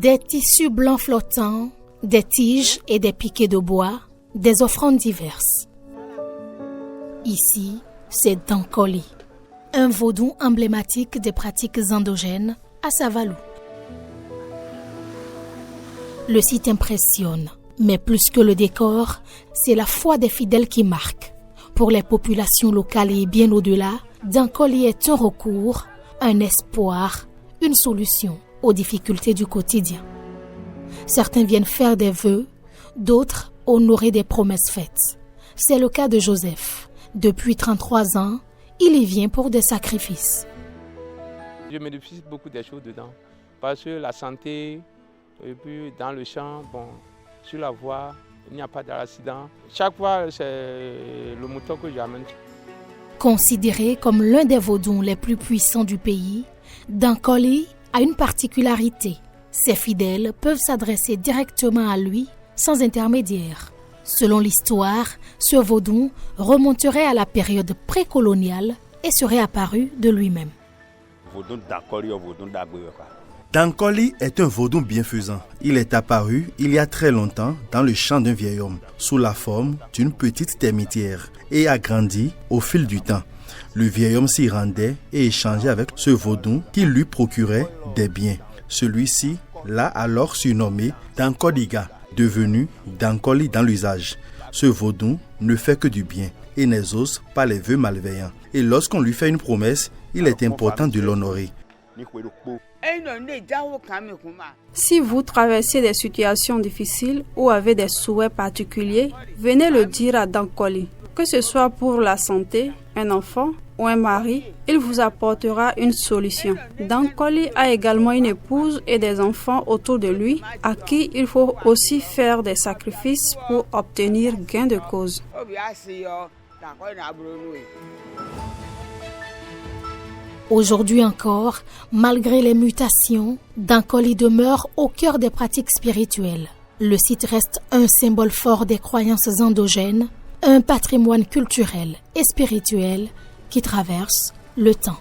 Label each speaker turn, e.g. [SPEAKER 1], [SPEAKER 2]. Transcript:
[SPEAKER 1] Des tissus blancs flottants, des tiges et des piquets de bois, des offrandes diverses. Ici, c'est Dankoli, un vaudou emblématique des pratiques endogènes à Savalou. Le site impressionne, mais plus que le décor, c'est la foi des fidèles qui marque. Pour les populations locales et bien au-delà, Dankoli est un recours, un espoir, une solution aux difficultés du quotidien. Certains viennent faire des vœux, d'autres honorer des promesses faites. C'est le cas de Joseph. Depuis 33 ans, il y vient pour des sacrifices.
[SPEAKER 2] Je me difficile beaucoup des choses dedans. Parce que la santé, et puis dans le champ, sur la voie, il n'y a pas d'accident. Chaque fois, c'est le mouton que j'amène.
[SPEAKER 1] Considéré comme l'un des vaudous les plus puissants du pays, Dankoli a une particularité. Ses fidèles peuvent s'adresser directement à lui sans intermédiaire. Selon l'histoire, ce vaudou remonterait à la période précoloniale et serait apparu de lui-même.
[SPEAKER 3] Dankoli est un vaudou bienfaisant. Il est apparu il y a très longtemps dans le champ d'un vieil homme, sous la forme d'une petite termitière, et a grandi au fil du temps. Le vieil homme s'y rendait et échangeait avec ce vaudou qui lui procurait des biens. Celui-ci l'a alors surnommé Dankoliga, devenu Dankoli dans l'usage. Ce vaudou ne fait que du bien et n'exauce pas les vœux malveillants. Et lorsqu'on lui fait une promesse, il est important de l'honorer.
[SPEAKER 4] Si vous traversez des situations difficiles ou avez des souhaits particuliers, venez le dire à Dankoli. Que ce soit pour la santé, un enfant ou un mari, il vous apportera une solution. Dankoli a également une épouse et des enfants autour de lui à qui il faut aussi faire des sacrifices pour obtenir gain de cause.
[SPEAKER 1] Aujourd'hui encore, malgré les mutations, Dankoli demeure au cœur des pratiques spirituelles. Le site reste un symbole fort des croyances endogènes, un patrimoine culturel et spirituel qui traverse le temps.